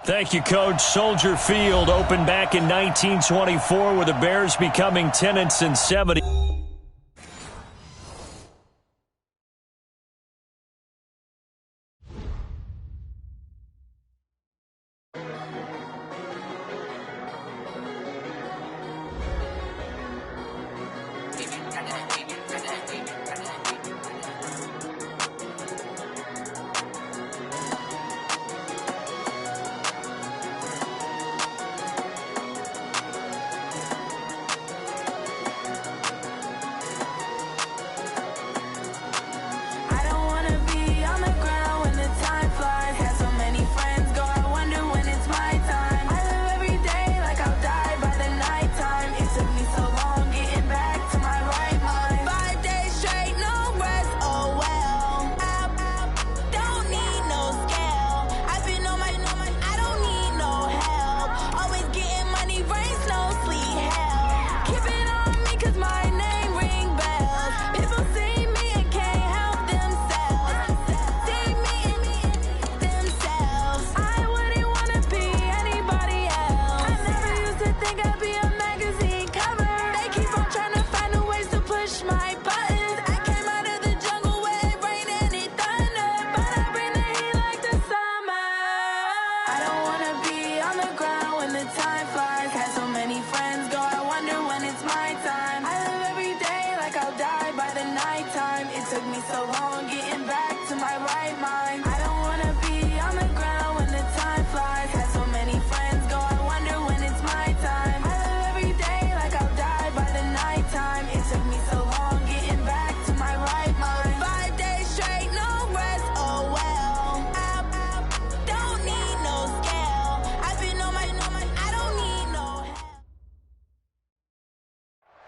Thank you, Coach. Soldier Field opened back in 1924 with the Bears becoming tenants in 70.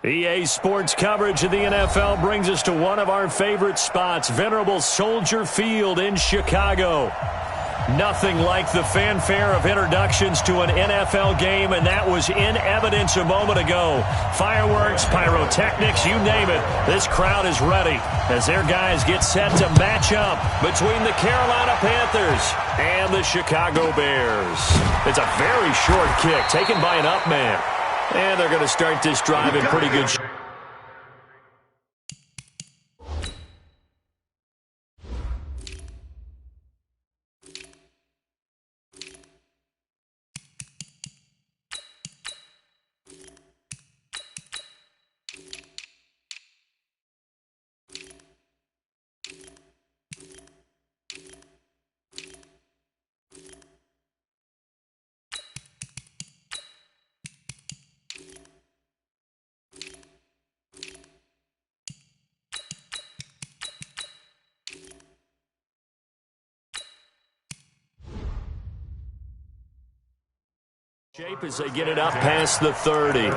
EA Sports coverage of the NFL brings us to one of our favorite spots, venerable Soldier Field in Chicago. Nothing like the fanfare of introductions to an NFL game, and that was in evidence a moment ago. Fireworks, pyrotechnics, you name it. This crowd is ready as their guys get set to match up between the Carolina Panthers and the Chicago Bears. It's a very short kick taken by an up man. And they're going to start this drive in pretty good shape. Shape as they get it up past the 30.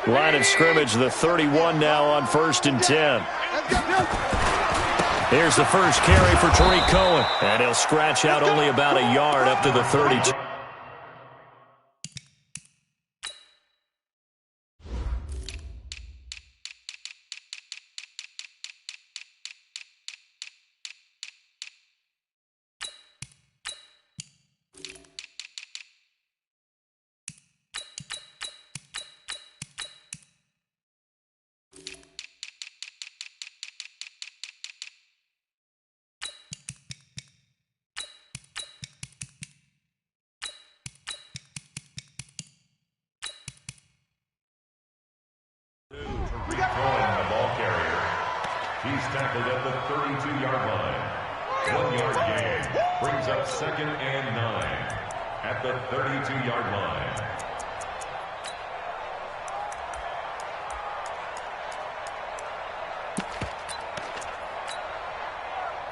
Line of scrimmage, the 31 now on 1st and 10. Here's the first carry for Tariq Cohen, and he'll scratch out only about a yard up to the 32. He's tackled at the 32-yard line. 1 yard gain. Brings up 2nd and 9 at the 32-yard line.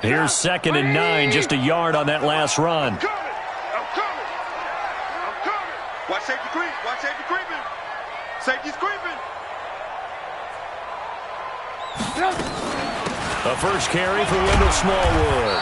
Here's 2nd and 9, just a yard on that last run. I'm coming. Watch safety creep. Watch safety creeping. Safety's creeping. A first carry for Wendell Smallwood.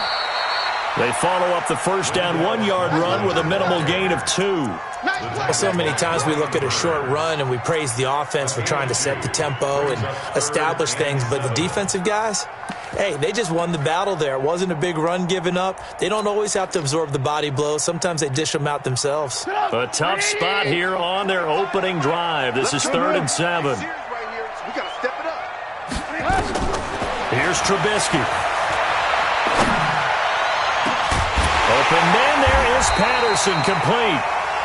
They follow up the first down 1-yard run with a minimal gain of 2. Well, so many times we look at a short run and we praise the offense for trying to set the tempo and establish things, but the defensive guys, hey, they just won the battle there. It wasn't a big run given up. They don't always have to absorb the body blows. Sometimes they dish them out themselves. A tough spot here on their opening drive. This is 3rd and 7. We got to step it up. Here's Trubisky. Open man, there is Patterson, complete.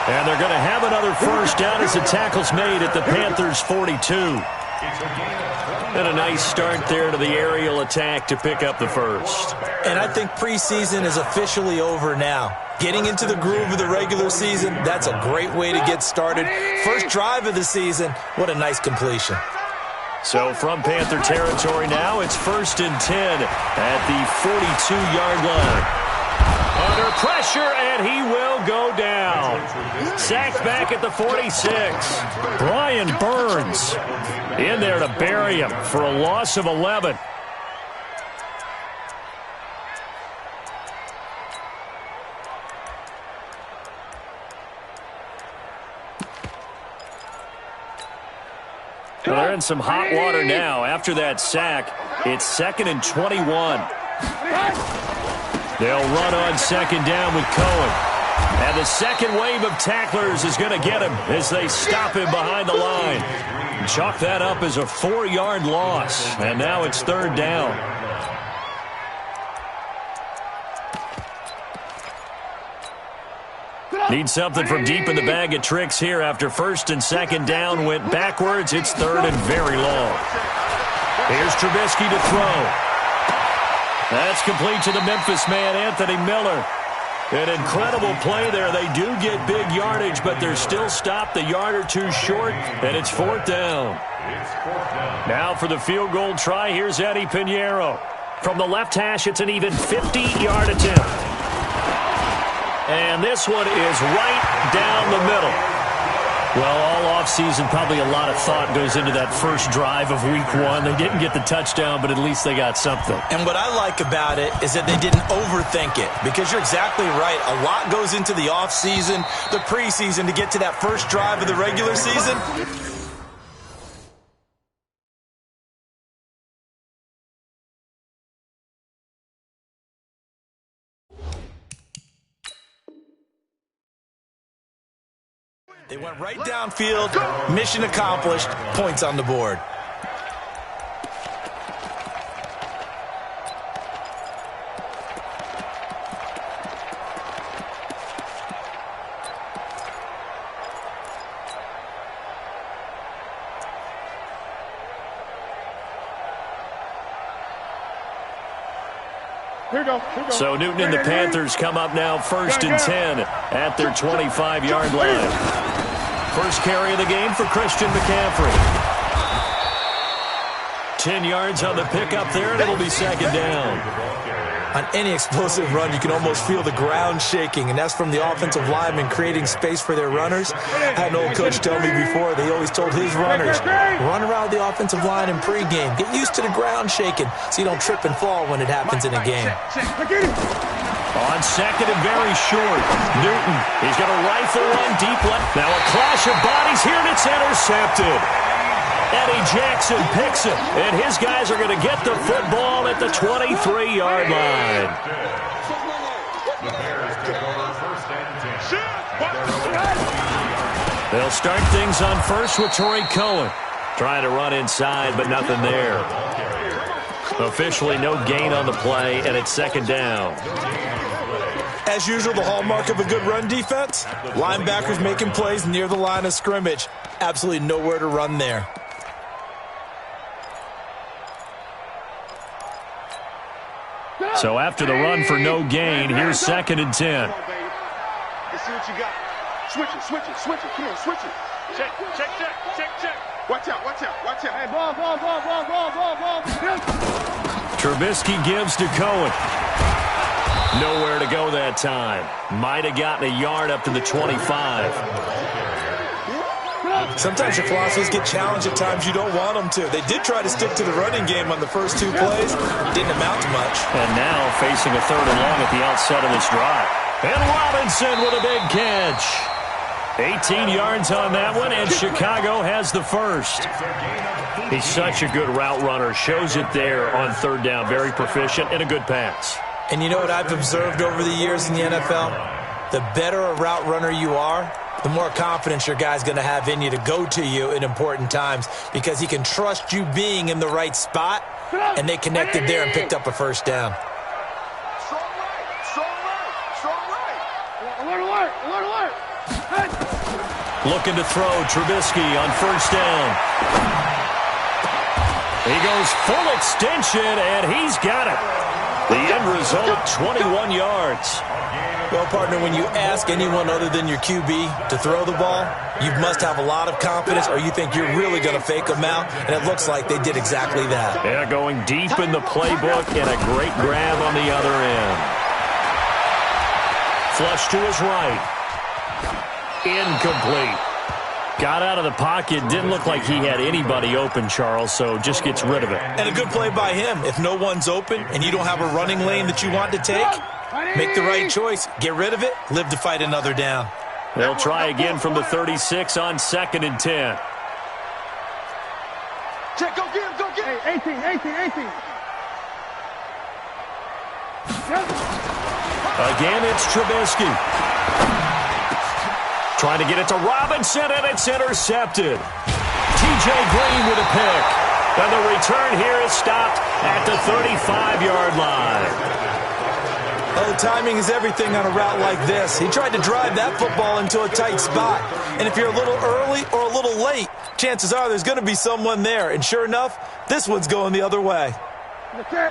And they're going to have another first down as the tackle's made at the Panthers' 42. And a nice start there to the aerial attack to pick up the first. And I think preseason is officially over now. Getting into the groove of the regular season, that's a great way to get started. First drive of the season, what a nice completion. So from Panther territory now, it's 1st and 10 at the 42-yard line. Under pressure, and he will go down. Sacked back at the 46. Brian Burns in there to bury him for a loss of 11. Well, they're in some hot water now. After that sack, it's 2nd and 21. They'll run on 2nd down with Cohen. And the second wave of tacklers is going to get him as they stop him behind the line. Chalk that up as a 4-yard loss. And now it's 3rd down. Need something from deep in the bag of tricks here after 1st and 2nd down went backwards. It's 3rd and very long. Here's Trubisky to throw. That's complete to the Memphis man, Anthony Miller. An incredible play there. They do get big yardage, but they're still stopped a yard or two short, and it's 4th down. Now for the field goal try, here's Eddie Pinheiro. From the left hash, it's an even 50-yard attempt. And this one is right down the middle. Well, all offseason, probably a lot of thought goes into that first drive of week 1. They didn't get the touchdown, but at least they got something. And what I like about it is that they didn't overthink it, because you're exactly right. A lot goes into the offseason, the preseason, to get to that first drive of the regular season. They went right downfield, mission accomplished, points on the board. So Newton and the Panthers come up now 1st and 10 at their 25-yard line. First carry of the game for Christian McCaffrey. 10 yards on the pickup there, and it'll be 2nd down. On any explosive run, you can almost feel the ground shaking, and that's from the offensive linemen creating space for their runners. I had an old coach tell me before, they always told his runners, run around the offensive line in pregame. Get used to the ground shaking so you don't trip and fall when it happens in a game. On 2nd and very short, Newton. He's going to rifle one deep left. Now a clash of bodies here, and it's intercepted. Eddie Jackson picks it, and his guys are going to get the football at the 23-yard line. They'll start things on first with Torrey Cohen. Trying to run inside, but nothing there. Officially no gain on the play, and it's 2nd down. As usual, the hallmark of a good run defense, linebackers making plays near the line of scrimmage. Absolutely nowhere to run there. So after the run for no gain, here's 2nd and 10. Let's see what you got. Switch it, switch it, switch it. Come on, switch it. Check, check, check, check, check. Watch out, watch out, watch out. Hey, ball. Trubisky gives to Cohen. Nowhere to go that time. Might have gotten a yard up to the 25. Sometimes your philosophies get challenged at times you don't want them to. They did try to stick to the running game on the first 2 plays. Didn't amount to much. And now facing a 3rd and long at the outset of this drive. And Robinson with a big catch. 18 yards on that one, and Chicago has the first. He's such a good route runner. Shows it there on 3rd down. Very proficient and a good pass. And you know what I've observed over the years in the NFL? The better a route runner you are, the more confidence your guy's going to have in you to go to you in important times because he can trust you being in the right spot, and they connected there and picked up a first down. Looking to throw, Trubisky on 1st down. He goes full extension, and he's got it. The end result, 21 yards. Well, partner, when you ask anyone other than your QB to throw the ball, you must have a lot of confidence or you think you're really going to fake them out, and it looks like they did exactly that. Yeah, going deep in the playbook and a great grab on the other end. Flush to his right. Incomplete. Got out of the pocket. Didn't look like he had anybody open, Charles, so just gets rid of it. And a good play by him. If no one's open and you don't have a running lane that you want to take, make the right choice. Get rid of it. Live to fight another down. They'll try again from the 36 on 2nd and 10. Check, go get him, go get him. 18. Again, it's Trubisky. Trying to get it to Robinson, and it's intercepted. T.J. Green with a pick. And the return here is stopped at the 35-yard line. Oh, timing is everything on a route like this. He tried to drive that football into a tight spot. And if you're a little early or a little late, chances are there's going to be someone there. And sure enough, this one's going the other way.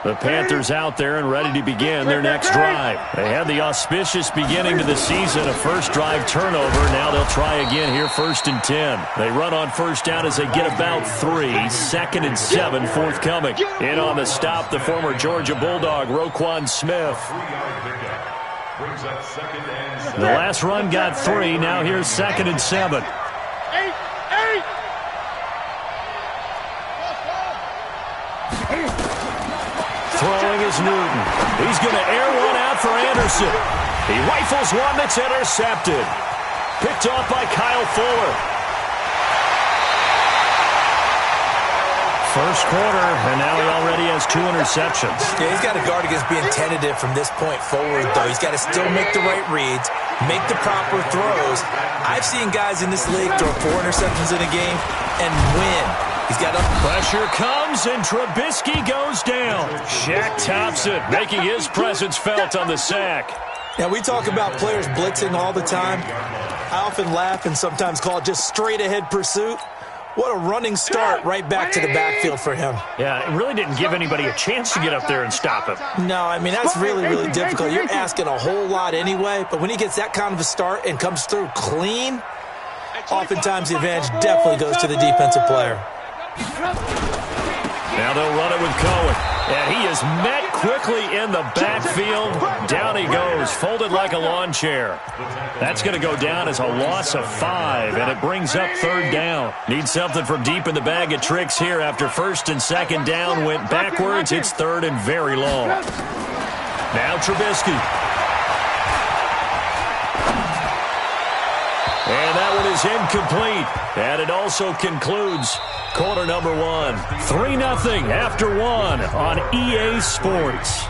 The Panthers out there and ready to begin their next drive. They had the auspicious beginning to the season, a first drive turnover. Now they'll try again here, 1st and 10. They run on 1st down as they get about 3. 2nd and 7 forthcoming. In on the stop, the former Georgia Bulldog, Roquan Smith. The last run got 3. Now here's 2nd and 7. Throwing is Newton. He's going to air one out for Anderson. He rifles one that's intercepted. Picked off by Kyle Fuller. First quarter, and now he already has 2 interceptions. Yeah, he's got to guard against being tentative from this point forward, though. He's got to still make the right reads, make the proper throws. I've seen guys in this league throw 4 interceptions in a game and win. He's got up. Pressure comes, and Trubisky goes down. Shaq Thompson making his presence felt on the sack. Now, we talk about players blitzing all the time. I often laugh and sometimes call it just straight-ahead pursuit. What a running start right back to the backfield for him. Yeah, it really didn't give anybody a chance to get up there and stop him. No, I mean, that's really, really difficult. You're asking a whole lot anyway, but when he gets that kind of a start and comes through clean, oftentimes the advantage definitely goes to the defensive player. Now they'll run it with Cohen. And he is met quickly in the backfield. Down he goes, folded like a lawn chair. That's going to go down as a loss of 5, and it brings up 3rd down. Need something from deep in the bag of tricks here after 1st and 2nd down went backwards. It's 3rd and very long. Now Trubisky. And that one is incomplete. And it also concludes quarter number 1. 3-0 after 1 on EA Sports.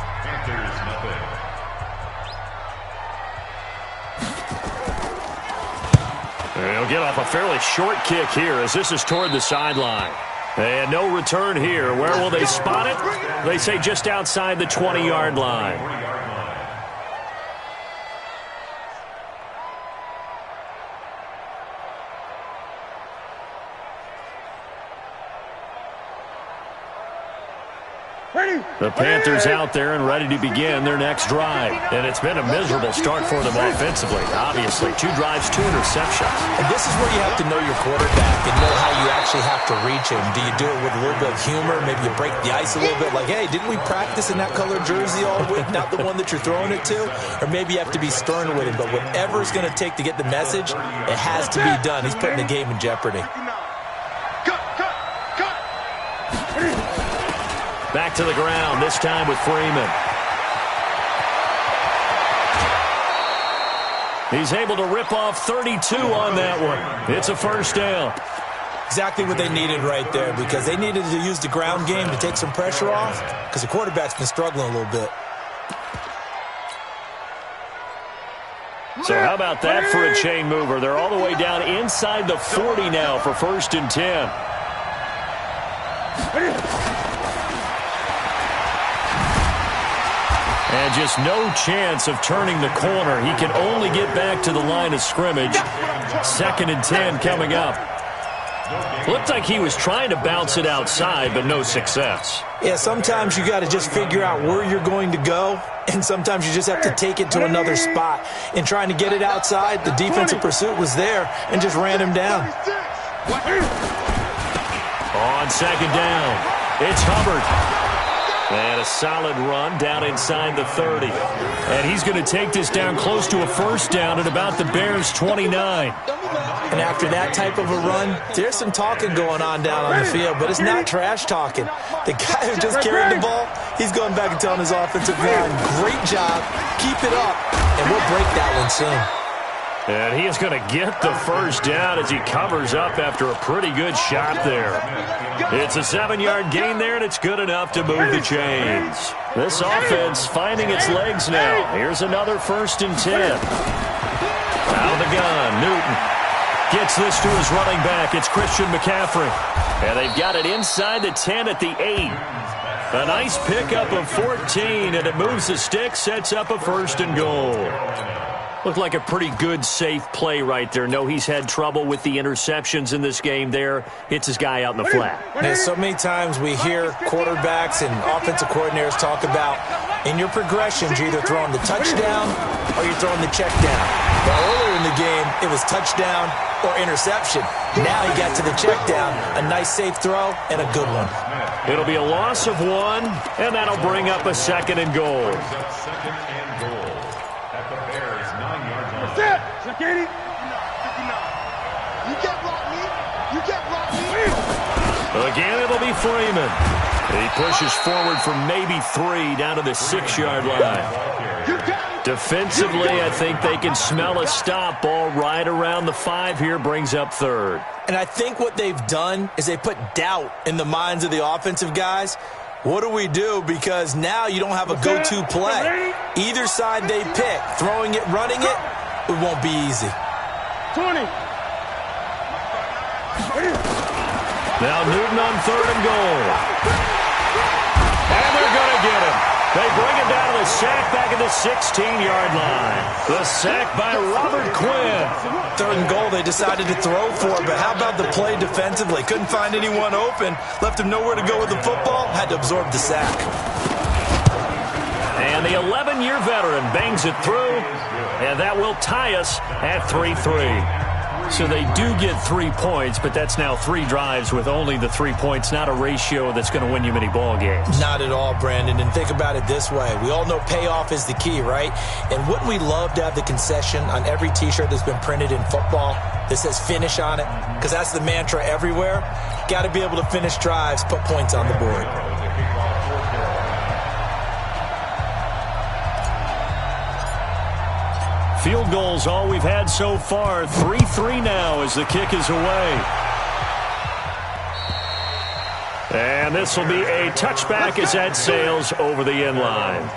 He'll get off a fairly short kick here as this is toward the sideline. And no return here. Where will they spot it? They say just outside the 20-yard line. The Panthers out there and ready to begin their next drive. And it's been a miserable start for them offensively. Obviously, 2 drives, 2 interceptions. And this is where you have to know your quarterback and know how you actually have to reach him. Do you do it with a little bit of humor? Maybe you break the ice a little bit like, hey, didn't we practice in that color jersey all week? Not the one that you're throwing it to? Or maybe you have to be stern with him. But whatever it's going to take to get the message, it has to be done. He's putting the game in jeopardy. Back to the ground, this time with Freeman. He's able to rip off 32 on that one. It's a first down. Exactly what they needed right there, because they needed to use the ground game to take some pressure off, because the quarterback's been struggling a little bit. So how about that for a chain mover? They're all the way down inside the 40 now for 1st and 10. And just no chance of turning the corner. He can only get back to the line of scrimmage. 2nd and 10 coming up. Looked like he was trying to bounce it outside, but no success. Yeah, sometimes you got to just figure out where you're going to go, and sometimes you just have to take it to another spot. In trying to get it outside, the defensive pursuit was there and just ran him down. On 2nd down, it's Hubbard. And a solid run down inside the 30. And he's going to take this down close to a first down at about the Bears' 29. And after that type of a run, there's some talking going on down on the field, but it's not trash talking. The guy who just carried the ball, he's going back and telling his offensive line, great job, keep it up, and we'll break that one soon. And he is going to get the first down as he covers up after a pretty good shot there. It's a 7-yard gain there, and it's good enough to move the chains. This offense finding its legs now. Here's another 1st and 10. Out of the gun, Newton gets this to his running back. It's Christian McCaffrey. And they've got it inside the 10 at the 8. A nice pickup of 14, and it moves the stick, sets up a 1st and goal. Looked like a pretty good, safe play right there. No, he's had trouble with the interceptions in this game there. Hits his guy out in the flat. There's so many times we hear quarterbacks and offensive coordinators talk about, in your progressions, you're either throwing the touchdown or you're throwing the check down. But earlier in the game, it was touchdown or interception. Now he got to the check down, a nice safe throw, and a good one. It'll be a loss of 1, and that'll bring up a 2nd and goal. Again, it'll be Freeman. He pushes forward for maybe 3 down to the 6-yard line. Defensively, I think they can smell a stop. Ball right around the 5 here, brings up 3rd. And I think what they've done is they put doubt in the minds of the offensive guys. What do we do? Because now you don't have a go-to play. Either side they pick, throwing it, running it, it won't be easy. 20. Now Newton on 3rd and goal. And they're going to get him. They bring him down to the sack back at the 16-yard line. The sack by Robert Quinn. 3rd and goal they decided to throw for, but how about the play defensively? Couldn't find anyone open, left him nowhere to go with the football, had to absorb the sack. And the 11-year veteran bangs it through, and that will tie us at 3-3. So they do get 3 points, but that's now 3 drives with only the 3 points, not a ratio that's going to win you many ball games. Not at all, Brandon. And think about it this way. We all know payoff is the key, right? And wouldn't we love to have the concession on every T-shirt that's been printed in football that says finish on it? Because that's the mantra everywhere. Got to be able to finish drives, put points on the board. Field goals all we've had so far. 3-3 now as the kick is away. And this will be a touchback as that sails over the end line.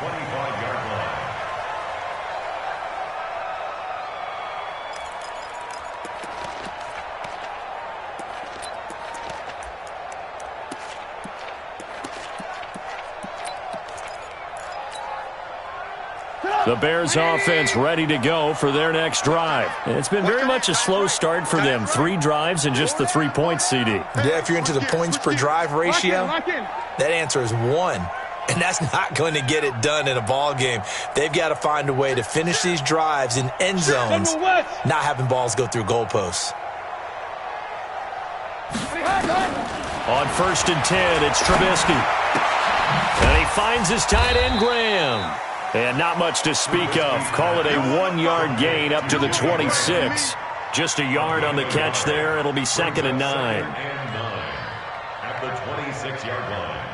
The Bears offense ready to go for their next drive. It's been very much a slow start for them. 3 drives and just the 3 points, CD. Yeah, if you're into the points per drive ratio, that answer is 1. And that's not going to get it done in a ball game. They've got to find a way to finish these drives in end zones, not having balls go through goalposts. On 1st and 10, it's Trubisky. And he finds his tight end, Graham. And not much to speak of. Call it a 1-yard gain up to the 26. Just a yard on the catch there. It'll be 2nd and 9. At the 26-yard line.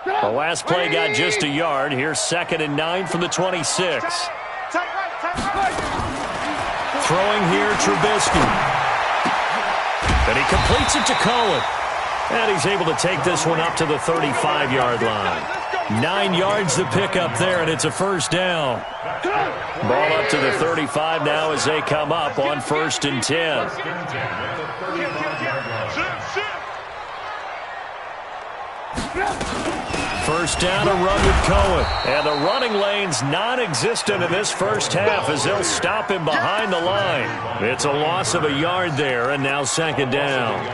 The last play got just a yard. Here's 2nd and 9 from the 26. Throwing here, Trubisky. And he completes it to Cohen. And he's able to take this one up to the 35-yard line. 9 yards to pick up there, and it's a first down. Ball up to the 35 now as they come up on 1st and 10. First down, a run with Cohen. And the running lane's non-existent in this first half as they'll stop him behind the line. It's a loss of a yard there, and now 2nd down.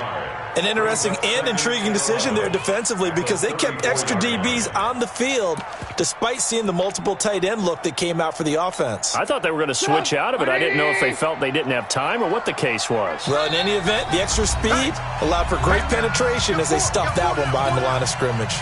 An interesting and intriguing decision there defensively because they kept extra DBs on the field despite seeing the multiple tight end look that came out for the offense. I thought they were going to switch out of it. I didn't know if they felt they didn't have time or what the case was. Well, in any event, the extra speed allowed for great penetration as they stuffed that one behind the line of scrimmage.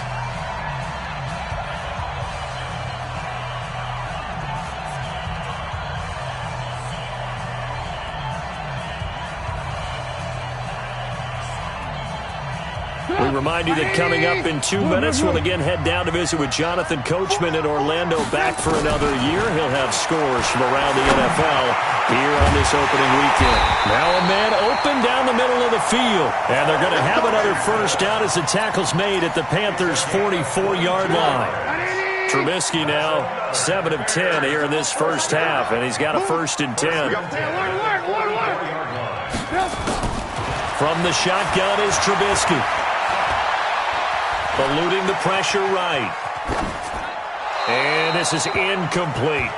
We remind you that coming up in 2 minutes, we'll again head down to visit with Jonathan Coachman in Orlando, back for another year. He'll have scores from around the NFL here on this opening weekend. Now a man open down the middle of the field, and they're going to have another first down as the tackle's made at the Panthers' 44-yard line. Trubisky now 7 of 10 here in this first half, and he's got a 1st and 10. From the shotgun is Trubisky. Eluding the pressure right. And this is incomplete.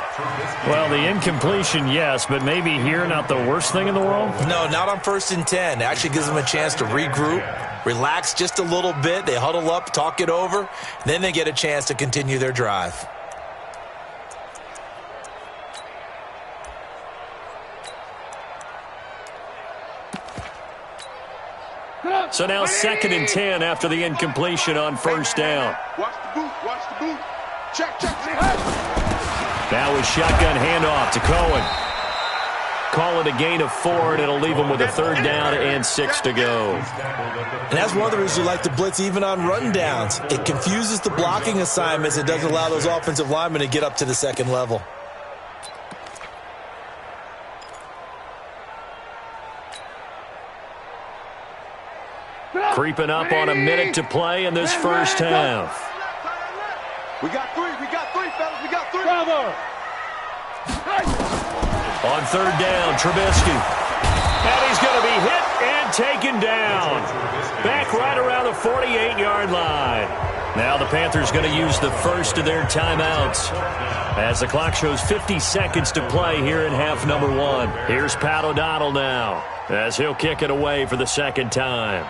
Well, the incompletion, yes, but maybe here not the worst thing in the world? No, not on 1st and 10. It actually gives them a chance to regroup, relax just a little bit. They huddle up, talk it over. Then they get a chance to continue their drive. So now 2nd and 10 after the incompletion on 1st down. Watch the boot. Watch the boot. Check. Now a shotgun handoff to Cohen. Call it a gain of 4, and it'll leave them with a 3rd down and 6 to go. And that's one of the reasons you like to blitz even on rundowns. It confuses the blocking assignments. It doesn't allow those offensive linemen to get up to the 2nd level. Creeping up on a minute to play in this first half. We got three, fellas. We got 3. On 3rd down, Trubisky. And he's going to be hit and taken down. Back right around the 48-yard line. Now the Panthers going to use the first of their timeouts as the clock shows 50 seconds to play here in half number 1. Here's Pat O'Donnell now as he'll kick it away for the 2nd time.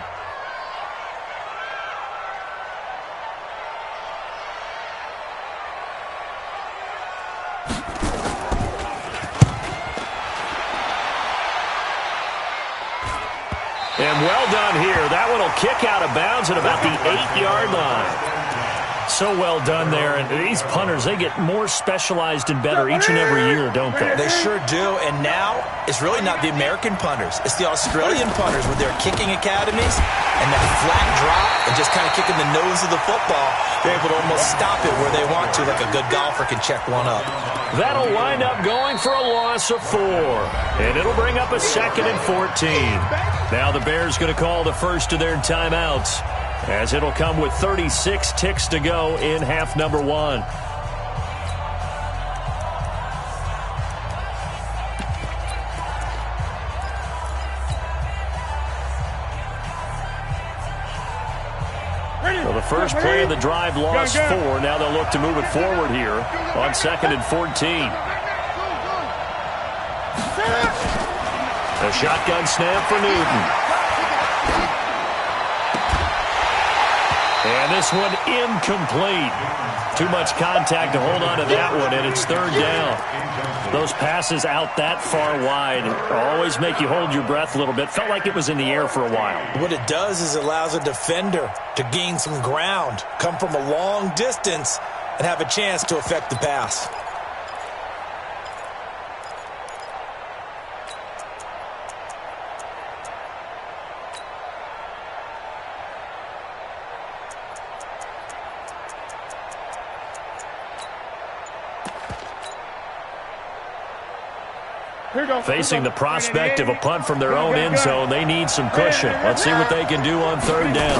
And well done here. That one will kick out of bounds at about the 8-yard line. So well done there. And these punters, they get more specialized and better each and every year, don't they? They sure do. And now it's really not the American punters. It's the Australian punters with their kicking academies and that flat drop and just kind of kicking the nose of the football. They're able to almost stop it where they want to, like a good golfer can check one up. That'll wind up going for a loss of 4. And it'll bring up a 2nd and 14. Now the Bears going to call the first of their timeouts as it'll come with 36 ticks to go in half number 1. Well, the first play of the drive lost 4. Now they'll look to move it forward here on 2nd and 14. A shotgun snap for Newton. And this one incomplete. Too much contact to hold on to that one, and it's 3rd down. Those passes out that far wide always make you hold your breath a little bit. Felt like it was in the air for a while. What it does is it allows a defender to gain some ground, come from a long distance, and have a chance to affect the pass. Facing the prospect of a punt from their own end zone, they need some cushion. Let's see what they can do on third down.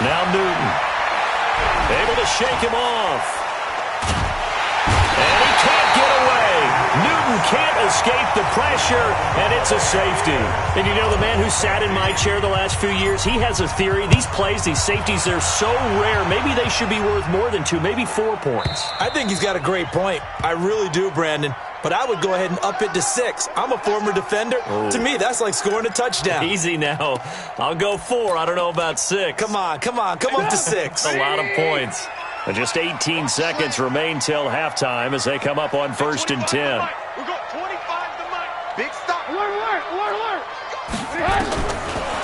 Now Newton. Able to shake him off. And he can't get away. Newton can't escape the pressure, and it's a safety. And you know, the man who sat in my chair the last few years, he has a theory. These plays, these safeties, they're so rare. Maybe they should be worth more than 2, maybe 4 points. I think he's got a great point. I really do, Brandon. But I would go ahead and up it to 6. I'm a former defender. Oh. To me, that's like scoring a touchdown. Easy now. I'll go 4. I don't know about 6. Come on. Come up to 6. A lot of points. And just 18 seconds remain till halftime as they come up on 1st and 10. We got 25 to Mike. Big stop. Alert.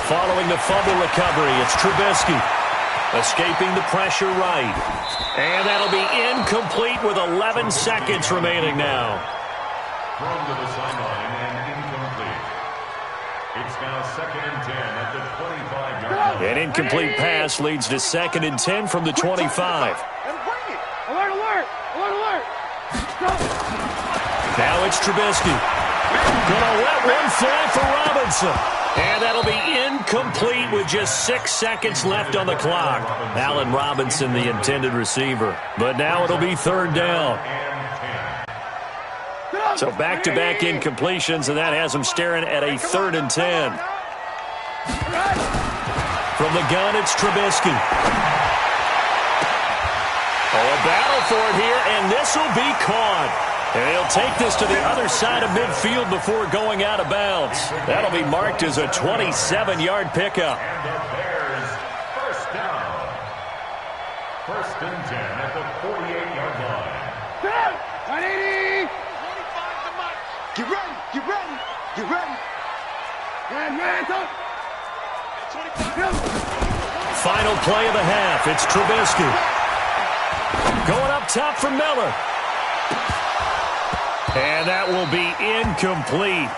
Following the fumble recovery, it's Trubisky. Escaping the pressure right. And that'll be incomplete with 11 seconds remaining now. Thrown to the sideline and incomplete. It's now 2nd and 10 at the 25-yard line. An incomplete pass leads to 2nd and 10 from the 25. Alert. Now it's Trubisky. Gonna let one fly for Robinson. And that'll be incomplete with just 6 seconds left on the clock. Allen Robinson, the intended receiver. But now it'll be 3rd down. So back-to-back incompletions, and that has them staring at a 3rd and 10. From the gun, it's Trubisky. Oh, a battle for it here, and this will be caught. And he'll take this to the other side of midfield before going out of bounds. That'll be marked as a 27-yard pickup. And the Bears, 1st down. 1st and 10 at the 48-yard line. 180. 25 to Mike. Get ready. Final play of the half. It's Trubisky. Going up top for Miller. And that will be incomplete.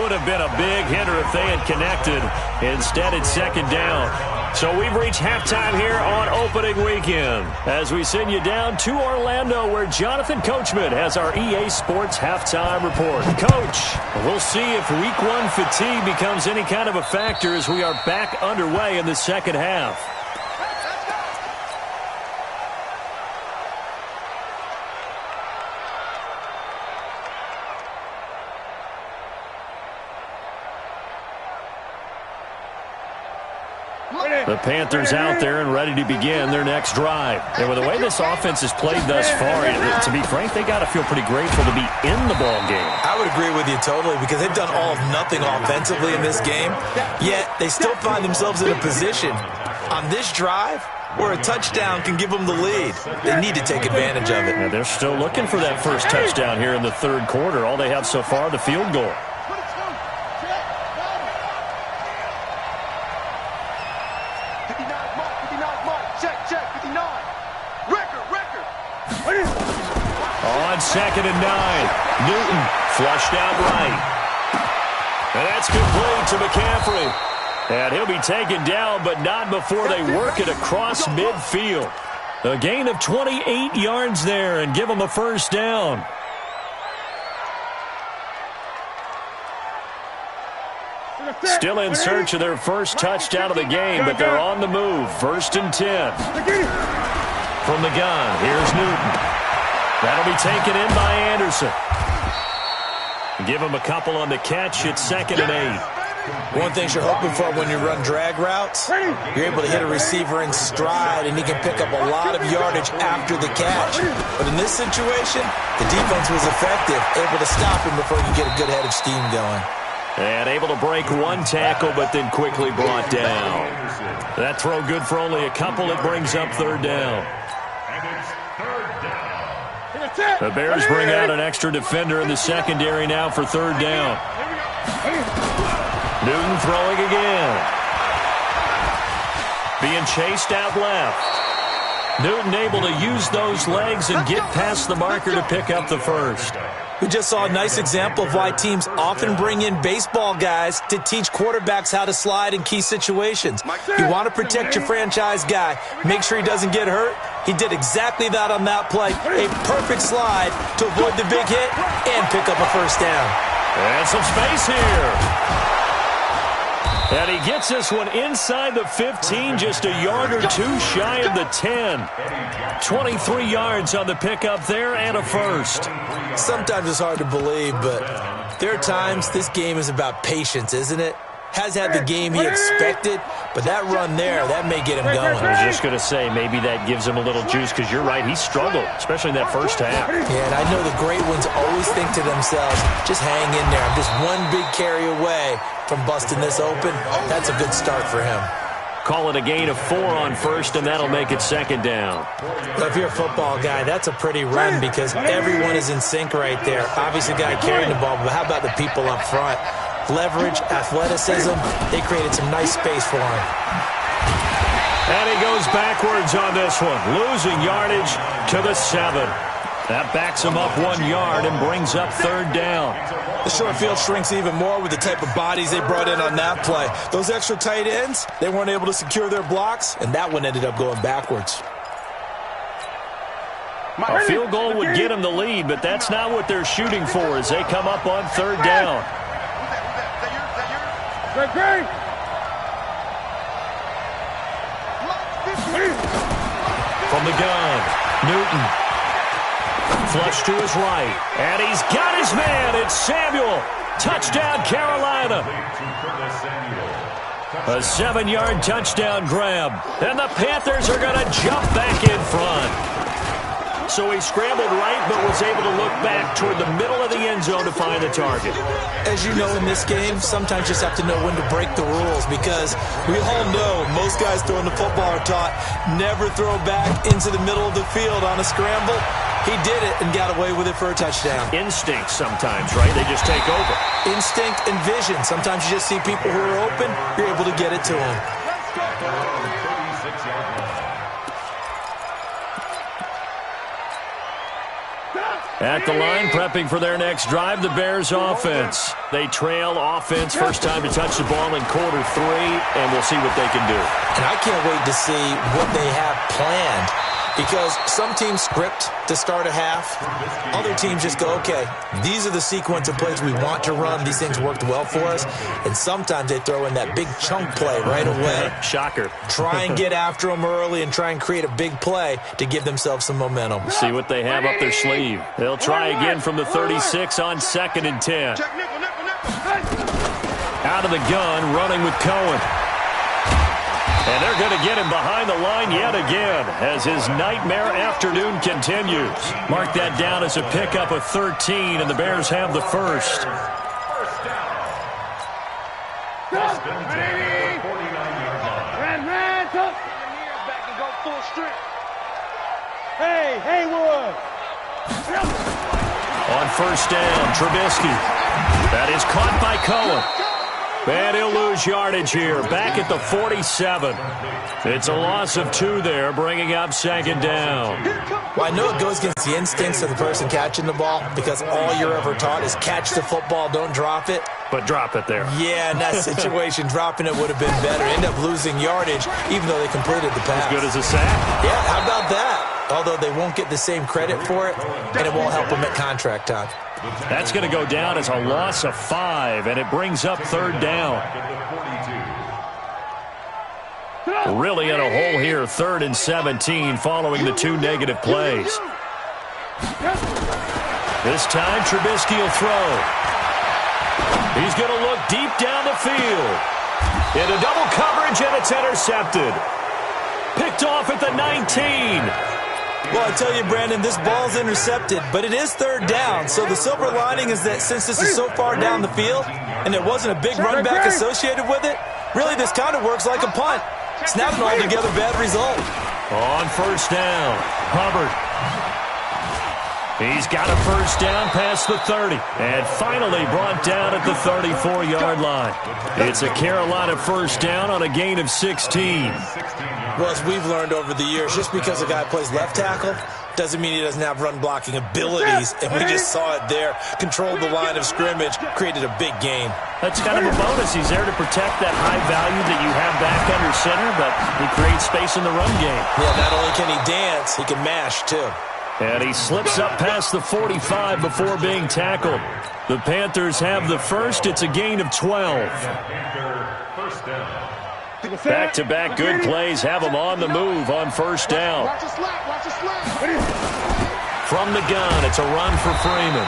Would have been a big hitter if they had connected. Instead, it's 2nd down. So we've reached halftime here on opening weekend as we send you down to Orlando where Jonathan Coachman has our EA Sports halftime report. Coach, we'll see if week 1 fatigue becomes any kind of a factor as we are back underway in the second half. The Panthers out there and ready to begin their next drive. And with the way this offense has played thus far, to be frank, they got to feel pretty grateful to be in the ball game. I would agree with you totally because they've done all of nothing offensively in this game, yet they still find themselves in a position on this drive where a touchdown can give them the lead. They need to take advantage of it. Yeah, they're still looking for that first touchdown here in the 3rd quarter. All they have so far, the field goal. On 2nd and 9, Newton flushed out right. And that's complete to McCaffrey. And he'll be taken down, but not before they work it across midfield. A gain of 28 yards there and give them a 1st down. Still in search of their first touchdown of the game, but they're on the move. 1st and 10. From the gun, here's Newton. That'll be taken in by Anderson. Give him a couple on the catch. It's 2nd and 8. One thing you're hoping for when you run drag routes, you're able to hit a receiver in stride, and he can pick up a lot of yardage after the catch. But in this situation, the defense was effective, able to stop him before you get a good head of steam going. And able to break one tackle, but then quickly brought down. That throw good for only a couple. It brings up 3rd down. And it's 3rd down. The Bears bring out an extra defender in the secondary now for 3rd down. Newton throwing again. Being chased out left. Newton able to use those legs and get past the marker to pick up the 1st. We just saw a nice example of why teams often bring in baseball guys to teach quarterbacks how to slide in key situations. You want to protect your franchise guy, make sure he doesn't get hurt, He did exactly that on that play. A perfect slide to avoid the big hit and pick up a first down. And some space here. And he gets this one inside the 15, just a yard or two shy of the 10. 23 yards on the pickup there and a first. Sometimes it's hard to believe, but there are times this game is about patience, isn't it? Has had the game he expected, but that run there, that may get him going. I was just going to say, maybe that gives him a little juice, because you're right, he struggled, especially in that first half. Yeah, and I know the great ones always think to themselves, just hang in there. I'm just one big carry away from busting this open. That's a good start for him. Call it a gain of 4 on first, and that'll make it second down. So if you're a football guy, that's a pretty run because everyone is in sync right there. Obviously, the guy carrying the ball, but how about the people up front? Leverage, athleticism, they created some nice space for him. And he goes backwards on this one, losing yardage to the 7. That backs him up 1 yard and brings up third down. The short field shrinks even more with the type of bodies they brought in on that play. Those extra tight ends, they weren't able to secure their blocks, and that one ended up going backwards. A field goal would get them the lead, but that's not what they're shooting for as they come up on third down. From the gun, Newton. Flush to his right. And he's got his man. It's Samuel. Touchdown, Carolina. A 7-yard touchdown grab. And the Panthers are going to jump back in front. So he scrambled right, but was able to look back toward the middle of the end zone to find the target. As you know, in this game, sometimes you just have to know when to break the rules because we all know most guys throwing the football are taught never throw back into the middle of the field on a scramble. He did it and got away with it for a touchdown. Instinct sometimes, right? They just take over. Instinct and vision. Sometimes you just see people who are open, you're able to get it to them. At the line, prepping for their next drive, the Bears offense. They trail offense, first time to touch the ball in quarter 3, and we'll see what they can do. And I can't wait to see what they have planned because some teams script to start a half. Other teams just go, okay, these are the sequence of plays we want to run. These things worked well for us. And sometimes they throw in that big chunk play right away. Shocker. Try and get after them early and try and create a big play to give themselves some momentum. See what they have up their sleeve. They'll try again from the 36 on 2nd and 10. Out of the gun, running with Cohen. And they're going to get him behind the line yet again as his nightmare afternoon continues. Mark that down as a pickup of 13, and the Bears have the first. Hey, Haywood. On first down, Trubisky. That is caught by Cohen. And he'll lose yardage here, back at the 47. It's a loss of 2 there, bringing up second down. Well, I know it goes against the instincts of the person catching the ball because all you're ever taught is catch the football, don't drop it. But drop it there. Yeah, in that situation, dropping it would have been better. End up losing yardage, even though they completed the pass. As good as a sack? Yeah, how about that? Although they won't get the same credit for it, and it won't help them at contract time. That's going to go down as a loss of 5, and it brings up third down. Really in a hole here, 3rd and 17, following the 2 negative plays. This time, Trubisky will throw. He's going to look deep down the field. Into double coverage, and it's intercepted. Picked off at the 19. Well, I tell you, Brandon, this ball's intercepted, but it is 3rd down. So the silver lining is that since this is so far down the field and there wasn't a big run back associated with it, really this kind of works like a punt. It's not an altogether bad result. On first down, Hubbard. He's got a first down past the 30 and finally brought down at the 34-yard line. It's a Carolina first down on a gain of 16. Well, as we've learned over the years, just because a guy plays left tackle doesn't mean he doesn't have run-blocking abilities, and we just saw it there. Controlled the line of scrimmage, created a big gain. That's kind of a bonus. He's there to protect that high value that you have back under center, but he creates space in the run game. Yeah, not only can he dance, he can mash, too. And he slips up past the 45 before being tackled. The Panthers have the first. It's a gain of 12. Back-to-back good plays have him on the move on first down. From the gun, it's a run for Freeman.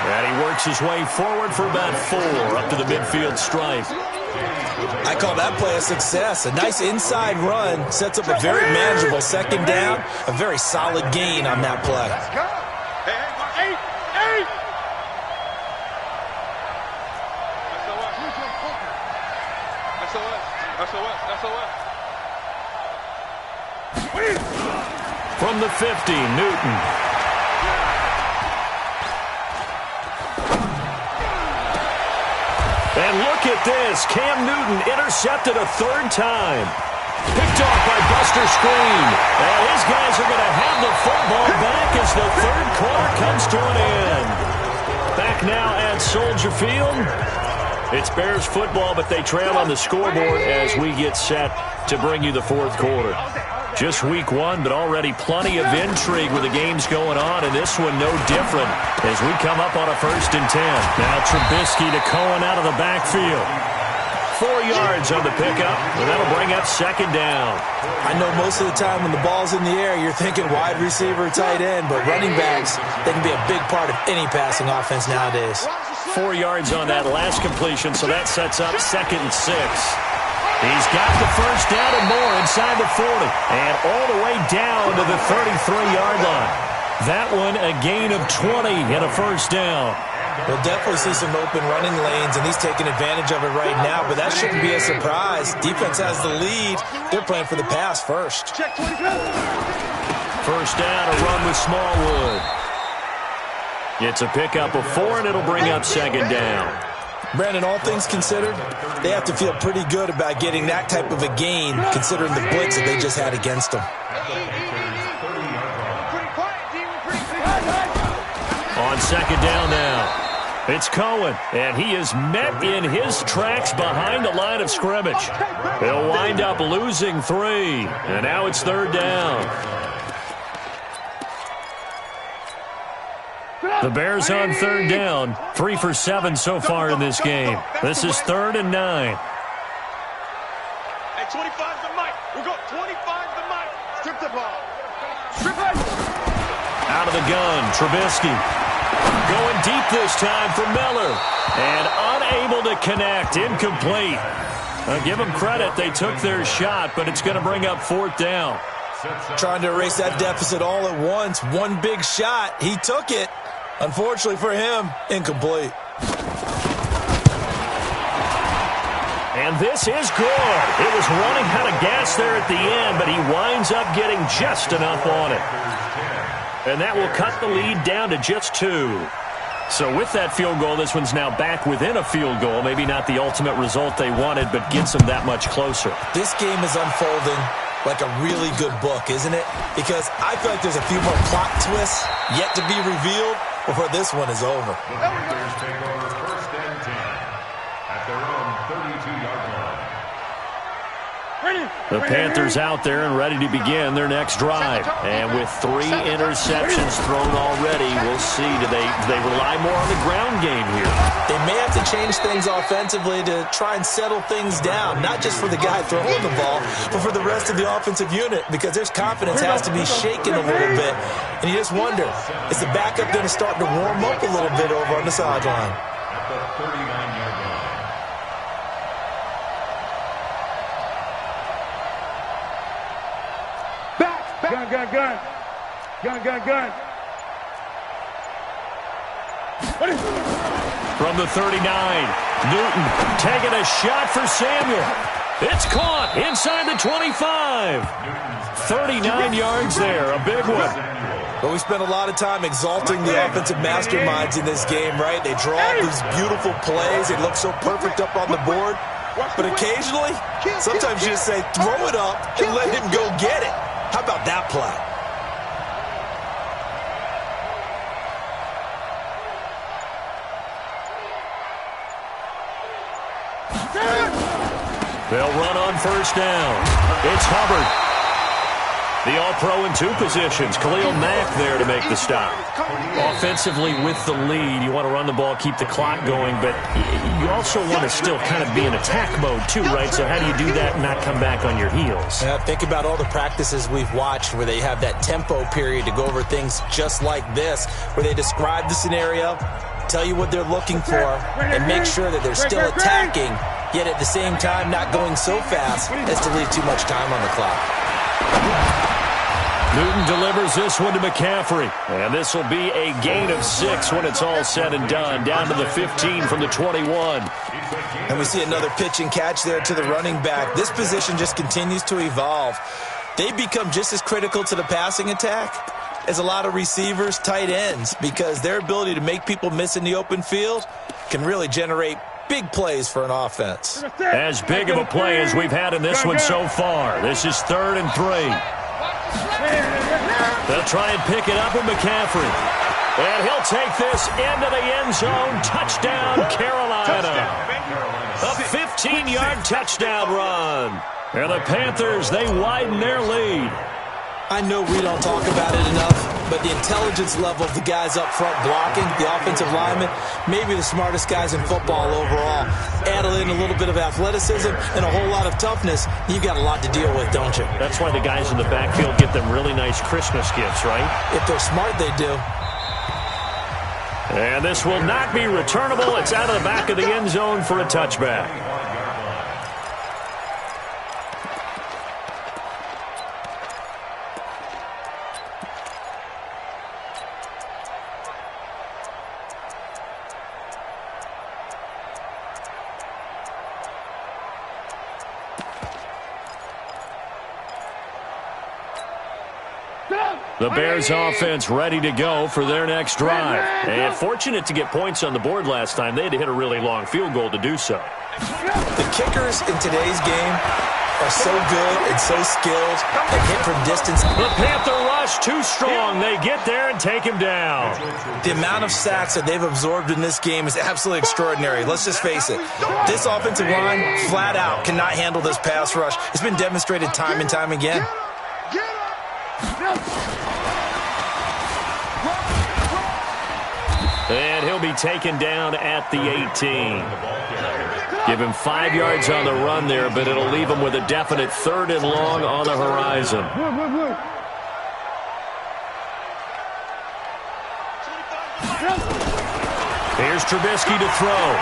And he works his way forward for about 4 up to the midfield stripe. I call that play a success. A nice inside run sets up a very manageable second down. A very solid gain on that play. From the 50, Newton. And look at this. Cam Newton intercepted a 3rd time. Picked off by Buster Screen. And his guys are going to have the football back as the 3rd quarter comes to an end. Back now at Soldier Field. It's Bears football, but they trail on the scoreboard as we get set to bring you the 4th quarter. Just week 1, but already plenty of intrigue with the games going on, and this one no different as we come up on a 1st and 10. Now Trubisky to Cohen out of the backfield. 4 yards on the pickup, and that'll bring up 2nd down. I know most of the time when the ball's in the air, you're thinking wide receiver, tight end, but running backs, they can be a big part of any passing offense nowadays. 4 yards on that last completion, so that sets up 2nd and 6. He's got the first down and more inside the 40. And all the way down to the 33-yard line. That one a gain of 20 and a first down. We'll definitely see some open running lanes, and he's taking advantage of it right now, but that shouldn't be a surprise. Defense has the lead. They're playing for the pass first. First down, a run with Smallwood. It's a pickup of 4, and it'll bring up 2nd down. Brandon, all things considered, they have to feel pretty good about getting that type of a gain, considering the blitz that they just had against them. On 2nd down now, it's Cohen, and he is met in his tracks behind the line of scrimmage. He'll wind up losing 3, and now it's 3rd down. The Bears on 3rd down, 3 for 7 so far in this game. This is 3rd and 9. Hey, 25 the mic. We'll go 25 the mic. Strip the ball. Strip it. Out of the gun, Trubisky. Going deep this time for Miller. And unable to connect, incomplete. Give them credit, they took their shot, but it's going to bring up 4th down. Trying to erase that deficit all at once. One big shot. He took it. Unfortunately for him, incomplete. And this is good. It was running out of gas there at the end, but he winds up getting just enough on it. And that will cut the lead down to just 2. So with that field goal, this one's now back within a field goal. Maybe not the ultimate result they wanted, but gets them that much closer. This game is unfolding like a really good book, isn't it? Because I feel like there's a few more plot twists yet to be revealed before this one is over. The Bears take over 1st and 10 at their own 32-yard line. The Panthers out there and ready to begin their next drive. And with 3 interceptions thrown already, we'll see. Do they rely more on the ground game here? They may have to change things offensively to try and settle things down, not just for the guy throwing the ball, but for the rest of the offensive unit, because their confidence has to be shaken a little bit. And you just wonder, is the backup going to start to warm up a little bit over on the sideline? At the 39-yard line. Gun. From the 39, Newton taking a shot for Samuel. It's caught inside the 25. 39 yards there, a big one. But we spent a lot of time exalting the offensive masterminds in this game, right? They draw up these beautiful plays. They look so perfect up on the board. But occasionally, sometimes you just say, throw it up and let him go get it. How about that play? They'll run on first down. It's Hubbard. The All-Pro in 2 positions. Khalil Mack there to make the stop. Offensively with the lead, you want to run the ball, keep the clock going, but you also want to still kind of be in attack mode too, right? So how do you do that and not come back on your heels? Yeah, think about all the practices we've watched where they have that tempo period to go over things just like this, where they describe the scenario, tell you what they're looking for, and make sure that they're still attacking, yet at the same time not going so fast as to leave too much time on the clock. Newton delivers this one to McCaffrey. And this will be a gain of 6 when it's all said and done. Down to the 15 from the 21. And we see another pitch and catch there to the running back. This position just continues to evolve. They become just as critical to the passing attack as a lot of receivers, tight ends, because their ability to make people miss in the open field can really generate big plays for an offense. As big of a play as we've had in this one so far. This is 3rd and 3. They'll try and pick it up with McCaffrey. And he'll take this into the end zone. Touchdown, Carolina. A 15-yard touchdown run. And the Panthers, they widen their lead. I know we don't talk about it enough, but the intelligence level of the guys up front blocking, the offensive linemen, maybe the smartest guys in football overall. Add in a little bit of athleticism and a whole lot of toughness, you got a lot to deal with, don't you? That's why the guys in the backfield get them really nice Christmas gifts, right? If they're smart, they do. And this will not be returnable. It's out of the back of the end zone for a touchback. The Bears offense ready to go for their next drive. And fortunate to get points on the board last time. They had to hit a really long field goal to do so. The kickers in today's game are so good and so skilled and hit from distance. The Panther rush too strong. They get there and take him down. The amount of sacks that they've absorbed in this game is absolutely extraordinary. Let's just face it. This offensive line flat out cannot handle this pass rush. It's been demonstrated time and time again. And he'll be taken down at the 18. Give him 5 yards on the run there, but it'll leave him with a definite 3rd and long on the horizon. Here's Trubisky to throw.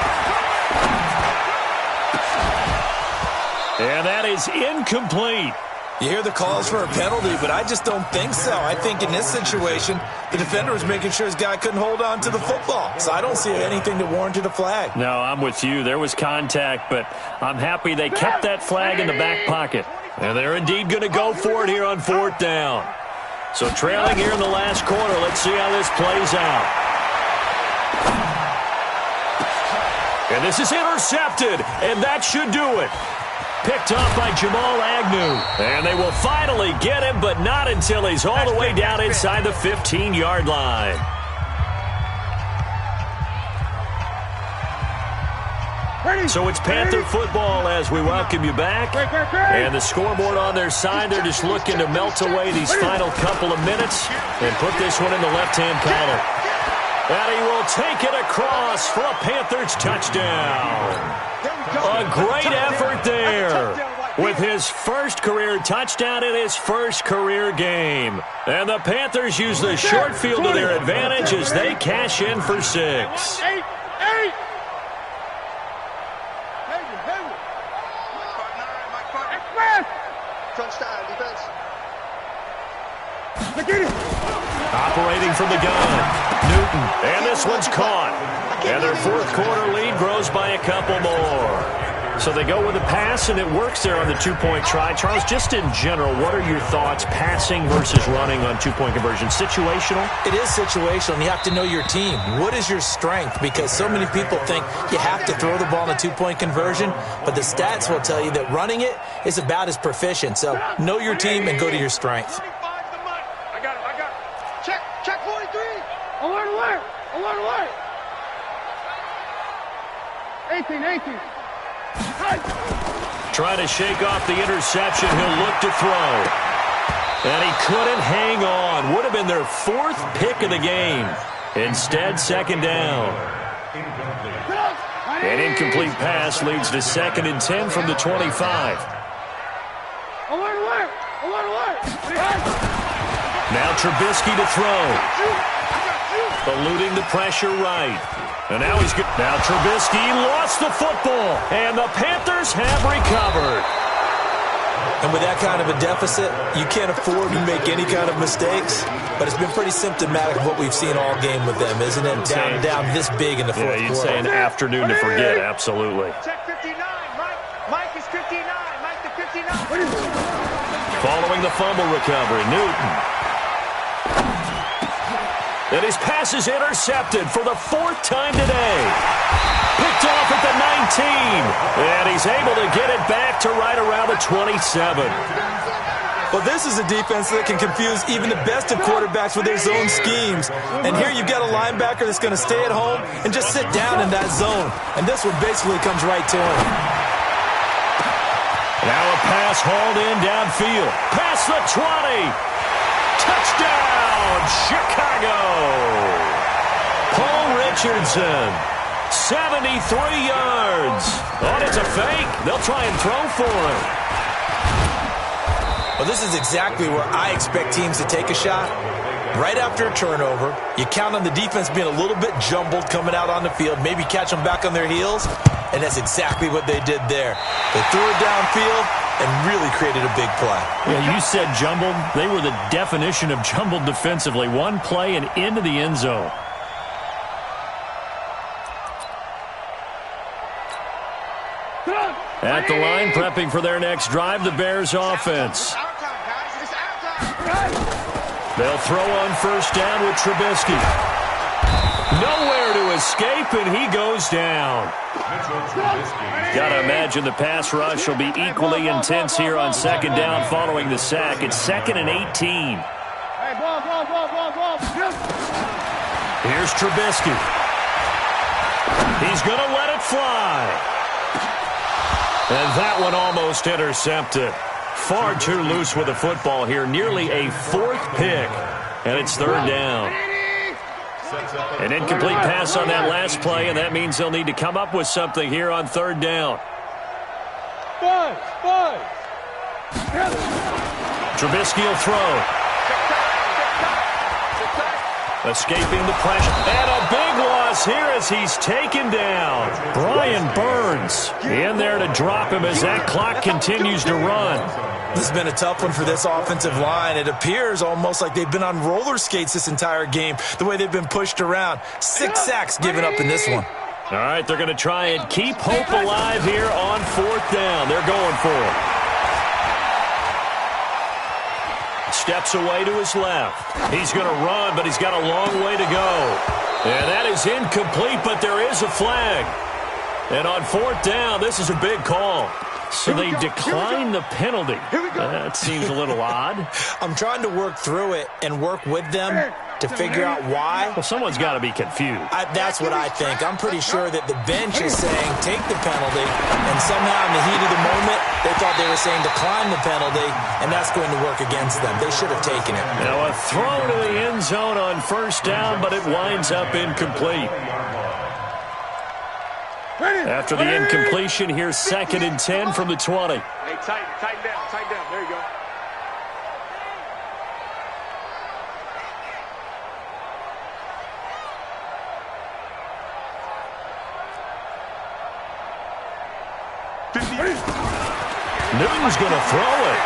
And that is incomplete. You hear the calls for a penalty, but I just don't think so. I think in this situation, the defender was making sure his guy couldn't hold on to the football. So I don't see anything that warranted a flag. No, I'm with you. There was contact, but I'm happy they kept that flag in the back pocket. And they're indeed going to go for it here on 4th down. So trailing here in the last quarter, let's see how this plays out. And this is intercepted, and that should do it. Picked off by Jamal Agnew. And they will finally get him, but not until he's all the way down inside the 15-yard line. So it's Panther football as we welcome you back. And the scoreboard on their side, they're just looking to melt away these final couple of minutes and put this one in the left-hand column. And he will take it across for a Panthers touchdown. A great effort there with his first career touchdown in his first career game. And the Panthers use the short field to their advantage as they cash in for 6. Operating from the gun, Newton, and this one's caught. And their 4th quarter lead grows by a couple more. So they go with a pass, and it works there on the 2-point try. Charles, just in general, what are your thoughts passing versus running on 2-point conversion? Situational? It is situational, and you have to know your team. What is your strength? Because so many people think you have to throw the ball in a 2-point conversion, but the stats will tell you that running it is about as proficient. So know your team and go to your strength. I got it. Check 43. Alert. 18. trying to shake off the interception. He'll look to throw. And he couldn't hang on. Would have been their 4th pick of the game. Instead, second down. An incomplete pass leads to 2nd and 10 from the 25. Now Trubisky to throw. Eluding the pressure right. And now he's good. Now Trubisky lost the football. And the Panthers have recovered. And with that kind of a deficit, you can't afford to make any kind of mistakes. But it's been pretty symptomatic of what we've seen all game with them, isn't it? Down this big in the fourth quarter. You'd say an afternoon to forget, absolutely. Check 59, Mike. Mike is 59. Mike the 59. Following the fumble recovery, Newton. And his pass is intercepted for the 4th time today. Picked off at the 19. And he's able to get it back to right around the 27. Well, this is a defense that can confuse even the best of quarterbacks with their zone schemes. And here you've got a linebacker that's going to stay at home and just sit down in that zone. And this one basically comes right to him. Now a pass hauled in downfield. Past the 20. Touchdown, Chicago. Paul Richardson, 73 yards. Oh, it's a fake. They'll try and throw for him. Well, this is exactly where I expect teams to take a shot. Right after a turnover, you count on the defense being a little bit jumbled coming out on the field, maybe catch them back on their heels, and that's exactly what they did there. They threw it downfield and really created a big play. Yeah, you said jumbled. They were the definition of jumbled defensively. One play and into the end zone. At the line, prepping for their next drive, the Bears offense. They'll throw on first down with Trubisky. Nowhere to escape, and he goes down. Got to imagine the pass rush will be equally intense here on second down following the sack. It's 2nd and 18. Here's Trubisky. He's going to let it fly. And that one almost intercepted. Far too loose with the football here. Nearly a 4th pick. And it's 3rd down. An incomplete pass on that last play, and that means they'll need to come up with something here on 3rd down. Trubisky will throw. Escaping the pressure. And a big loss here as he's taken down. Brian Burns in there to drop him as that clock continues to run. This has been a tough one for this offensive line. It appears almost like they've been on roller skates this entire game, the way they've been pushed around. 6 sacks given up in this one. All right, they're going to try and keep hope alive here on 4th down. They're going for it. Steps away to his left. He's going to run, but he's got a long way to go. And that is incomplete, but there is a flag. And on 4th down, this is a big call. So they decline the penalty. That seems a little odd. I'm trying to work through it and work with them to figure out why. Well, someone's got to be confused. That's what I think. I'm pretty sure that the bench is saying take the penalty, and somehow in the heat of the moment, they thought they were saying decline the penalty, and that's going to work against them. They should have taken it. Now a throw to the end zone on first down, but it winds up incomplete. After the incompletion, here's 2nd and 10 from the 20. Hey, tighten down. There you go. Newton's going to throw it.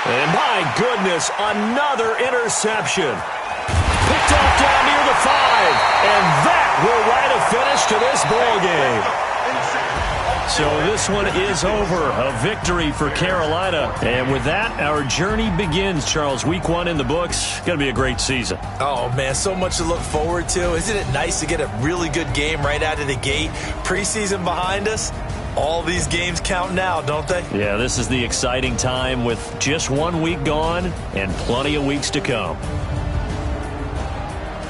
And my goodness, another interception. Picked off down near the 5. And that will write a finish to this ball game. So this one is over. A victory for Carolina. And with that, our journey begins, Charles. Week 1 in the books. Going to be a great season. Oh, man, so much to look forward to. Isn't it nice to get a really good game right out of the gate? Preseason behind us. All these games count now, don't they? Yeah, this is the exciting time with just 1 week gone and plenty of weeks to come.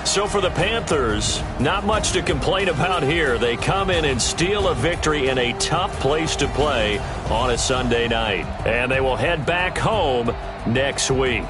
So for the Panthers, not much to complain about here. They come in and steal a victory in a tough place to play on a Sunday night. And they will head back home next week.